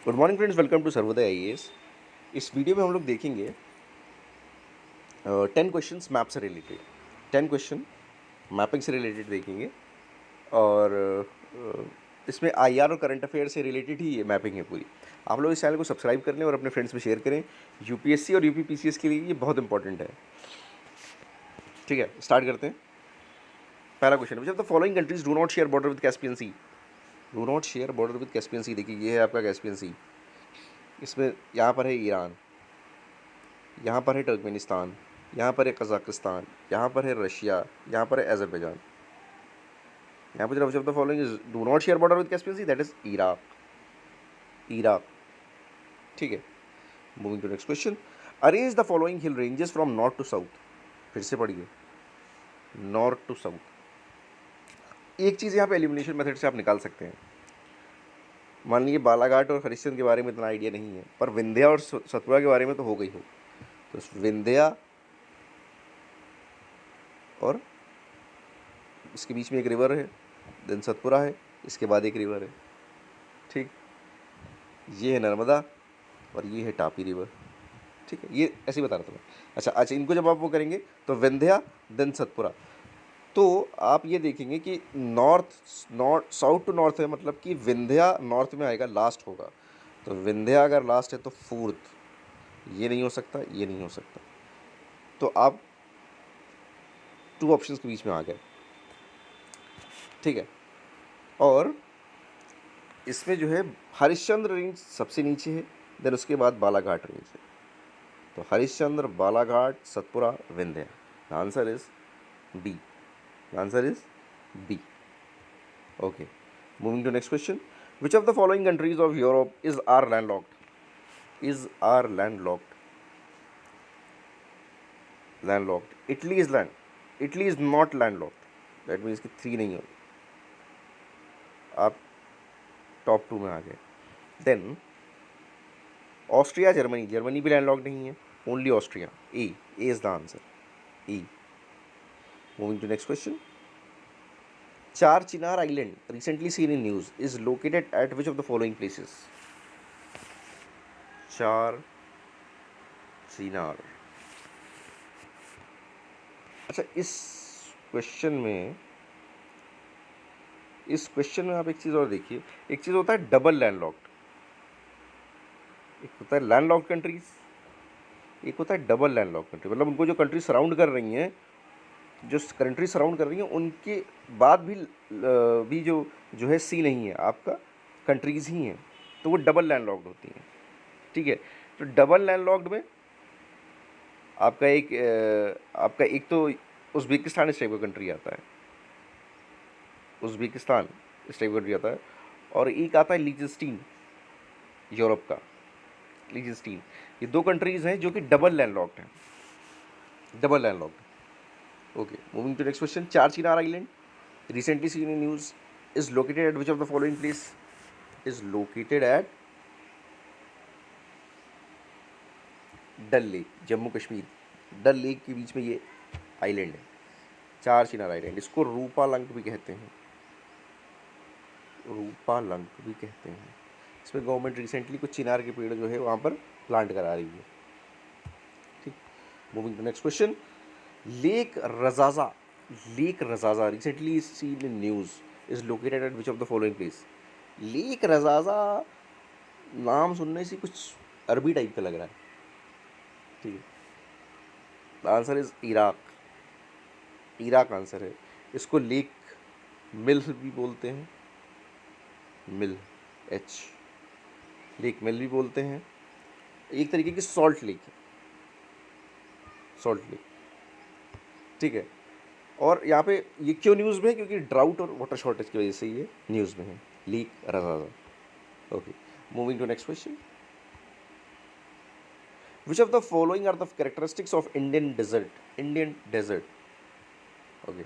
Good morning friends, welcome to Sarvodaya IAS. इस video में हम लोग देखेंगे 10 क्वेश्चंस मैप से रिलेटेड। 10 क्वेश्चन मैपिंग से रिलेटेड देखेंगे और इसमें आईआर और करंट अफेयर से रिलेटेड ही ये मैपिंग है पूरी। आप लोग इस चैनल को सब्सक्राइब कर लें और अपने फ्रेंड्स में शेयर करें। यूपीएससी और यूपीपीसीएस के लिए ये बहुत इंपॉर्टेंट है। ठीक है, स्टार्ट करते हैं। पहला question, which of the following countries do not share border with Caspian sea? Do not share border with Caspian sea. देखिए, ये है आपका कैस्पियन सी। इसमें यहाँ पर है ईरान, यहाँ पर है तुर्कमेनिस्तान, यहाँ पर है कज़ाकिस्तान, यहाँ पर है रशिया, यहाँ पर है अज़रबैजान। यहाँ पर which of the following is do not share border with Caspian sea, that is Iraq. Iraq. ठीक है, moving to next question. Arrange the following hill ranges from north to south. फिर से पढ़िए, नॉर्थ टू साउथ। एक चीज़ यहाँ पे elimination method से आप निकाल सकते हैं। मान लीजिए बालाघाट और हरिश्चंद्र के बारे में इतना आइडिया नहीं है, पर विंध्या और सतपुड़ा के बारे में तो हो गई हो। तो विंध्या और इसके बीच में एक रिवर है, देन सतपुरा है, इसके बाद एक रिवर है। ठीक, ये है नर्मदा और ये है तापी रिवर। ठीक है, ये ऐसे ही बता रहा था मैं। अच्छा, इनको जब आप वो करेंगे तो विंध्या देन सतपुरा, तो आप ये देखेंगे कि नॉर्थ साउथ टू नॉर्थ है, मतलब कि विंध्या नॉर्थ में आएगा, लास्ट होगा। तो विंध्या अगर लास्ट है तो फोर्थ, ये नहीं हो सकता, ये नहीं हो सकता। तो आप 2 ऑप्शंस के बीच में आ गए। ठीक है, और इसमें जो है हरिश्चंद्र रेंज सबसे नीचे है, देन उसके बाद बालाघाट रेंज है। तो Harishchandra, Balaghat, Satpura, Vindhya. The answer is B. The answer is B. Okay, moving to next question. Which of the following countries of Europe is are landlocked? Is are landlocked? Landlocked. Italy is Italy is not landlocked. That means कि 3 नहीं हो, आप top 2 में आ गए। Then Austria, Germany. Germany भी landlocked नहीं है, only Austria. A is the answer, A. Moving to next question. Char Chinar island recently seen in news is located at which of the following places? Char Chinar. अच्छा, इस क्वेश्चन में आप एक चीज़ और देखिए। एक चीज़ होता है डबल लैंडलॉक्ड, एक होता है लैंडलॉक्ड कंट्रीज, एक होता है डबल लैंडलॉक्ड कंट्री। मतलब उनको जो कंट्री सराउंड कर रही हैं, जो कंट्री सराउंड कर रही हैं, उनके बाद भी जो है सी नहीं है, आपका कंट्रीज़ ही हैं, तो वो डबल लैंडलॉक्ड होती हैं। ठीक है, तो डबल लैंडलॉक्ड में आपका एक तो उज़्बेकिस्तान इस टाइप का कंट्री आता है, उज़्बेकिस्तान इस टाइप का कंट्री आता है, और एक आता है लिechtenstein, यूरोप का लिechtenstein। ये 2 कंट्रीज़ हैं जो कि डबल लैंडलॉक्ड हैं, double landlocked. Okay, moving to next question. Char Chinar island recently seen in news is located at which of the following place? Is located at Dal lake, Jammu Kashmir. Dal lake के बीच में ये आइलैंड है, चार चिनार आइलैंड। इसको रूपालंक भी कहते हैं, रूपालंक भी कहते हैं। इसमें गवर्नमेंट रिसेंटली कुछ चिनार के पेड़ जो है वहाँ पर प्लांट करा रही है। ठीक, moving to next question. Lake Razazza, lake Razazza recently seen in news is located at which of the following place? Lake Razazza नाम सुनने से कुछ अरबी टाइप का लग रहा है। ठीक है, the answer is Iraq. Iraq answer है। इसको लेक मिल भी बोलते हैं, मिल, एच, लेक मिल भी बोलते हैं। एक तरीके की सॉल्ट लेक है, सॉल्ट लेक। ठीक है, और यहाँ पे ये क्यों न्यूज़ में है? क्योंकि ड्राउट और वाटर शॉर्टेज की वजह से ये न्यूज़ में है, lake Razazza. Okay, moving to next question. Which of the following are the characteristics of Indian desert? Indian desert. Okay.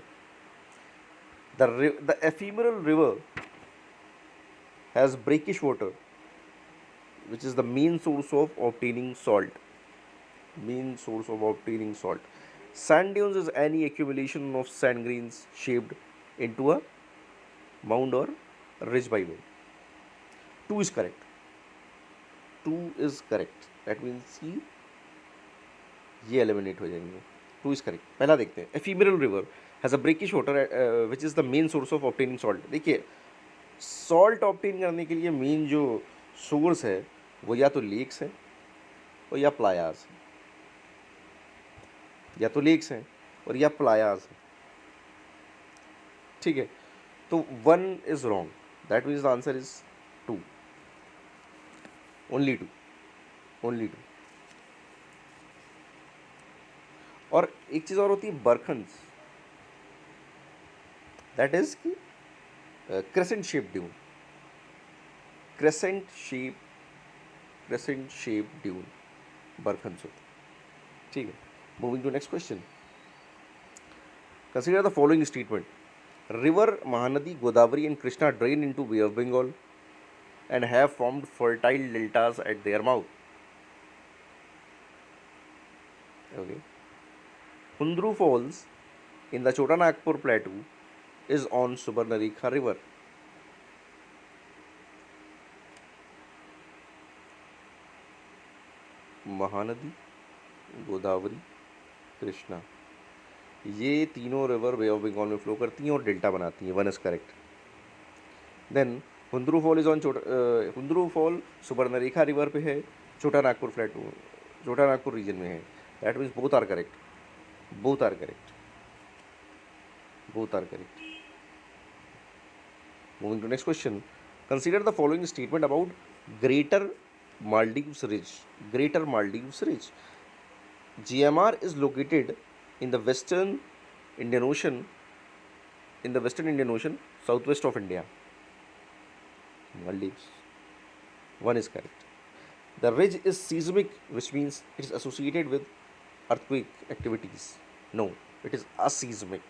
The ephemeral river has brackish water, which is the main source of obtaining salt. Main source of obtaining salt. Sand dunes is any accumulation of sand grains shaped into a mound or ridge by wind. 2 is correct. 2 is correct, that means कि ये eliminate हो जाएंगे। 2 is correct. पहला देखते हैं, ephemeral river has a brackish water which is the main source of obtaining salt. देखिए salt obtain करने के लिए मेन जो सोर्स है वो या तो लेक्स हैं और या प्लायाज हैं, या तो लेक्स हैं और या प्लायाज हैं, ठीक है। तो 1 is wrong, that means the answer is 2, only 2, only 2। और एक चीज़ और होती है बरखंस, दैट इज कि crescent shape dune, crescent shape dune barchans होती है, ठीक है। Moving to next question, consider the following statement, river Mahanadi Godavari and Krishna drain into bay of Bengal and have formed fertile deltas at their mouth. Okay. Hundru Falls in the Chota Nagpur Plateau is on Subarnarekha River. Mahanadi, Godavari, Krishna, ये तीनों river bay of Bengal में flow करती हैं और delta बनाती हैं। 1 is correct. Then Hundru fall is on Hundru fall Subarnarekha river पे है, छोटा नागपुर प्लेटू, छोटा नागपुर रीजन में है। That means both are correct, both are correct, both are correct. Moving to next question, consider the following statement about greater Maldives ridge. Greater Maldives ridge, GMR is located in the western Indian Ocean, southwest of India. Maldives. 1 is correct. The ridge is seismic, which means it is associated with earthquake activities. No, it is aseismic.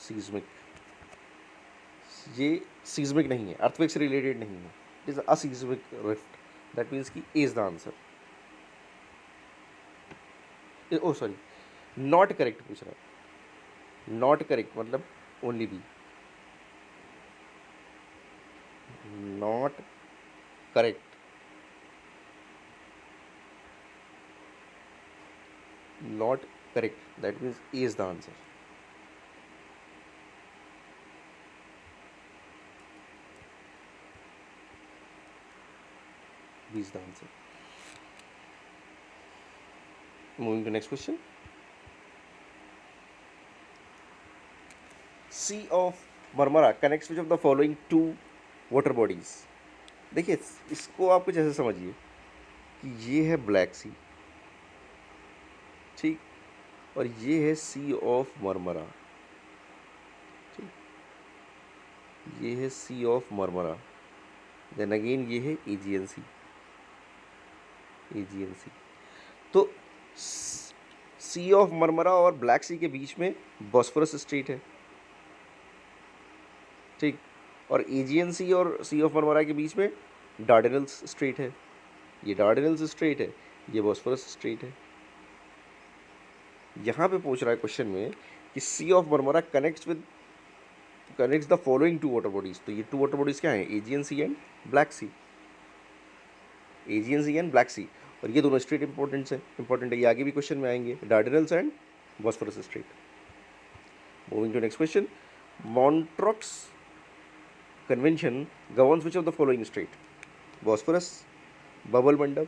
Seismic. ये seismic नहीं है, earthquake से related नहीं है. It is aseismic rift. That means कि A is the answer. Oh sorry, not correct पूछ रहा है. Not correct मतलब only B. Not correct. Not correct. That means A is the answer. B is the answer. Moving to next question. Sea of Marmara connects which of the following two water bodies? देखिए इसको आप कुछ ऐसे समझिए कि ये है black सी, ठीक, और ये है सी ऑफ मरमरा, ठीक, ये है सी ऑफ मरमरा, देन अगेन ये है एजियन सी, एजियन सी। तो सी ऑफ मरमरा और ब्लैक सी के बीच में बॉस्फोरस स्ट्रेट है, ठीक, और एजियन सी और सी ऑफ मरमरा के बीच में डार्डेनल्स स्ट्रेट है। ये डार्डेनल्स स्ट्रेट है, ये बॉस्फोरस स्ट्रेट है। यहाँ पे पूछ रहा है क्वेश्चन में कि sea of Marmara connects the following two water bodies. तो ये टू वाटर बॉडीज क्या हैं? Aegean sea and Black sea, Aegean sea and Black sea, और ये दोनों स्ट्रेट इंपॉर्टेंट है। ये आगे भी क्वेश्चन में आएंगे, Dardanelles and Bosphorus strait. Moving to next question, Montreux convention governs which of the following strait? Bosphorus, Bab el Mandeb,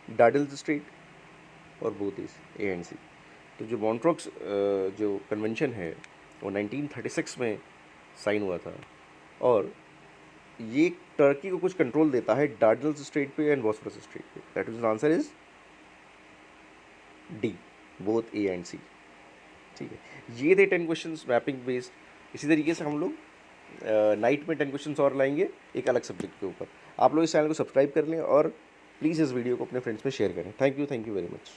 Dardanelles strait और both is A and C. तो जो मॉन्ट्रॉक्स जो कन्वेंशन है वो 1936 में साइन हुआ था, और ये टर्की को कुछ कंट्रोल देता है डार्डेनल्स स्ट्रेट पे एंड बॉस्फोरस स्ट्रेट पे। That is answer is D, both A and C, ठीक है। ये थे 10 क्वेश्चंस मैपिंग बेस्ड। इसी तरीके से हम लोग नाइट में 10 क्वेश्चंस और लाएंगे एक अलग सब्जेक्ट के ऊपर। आप लोग इस चैनल को सब्सक्राइब कर लें और प्लीज़ इस वीडियो को अपने फ्रेंड्स में शेयर करें। Thank you very much.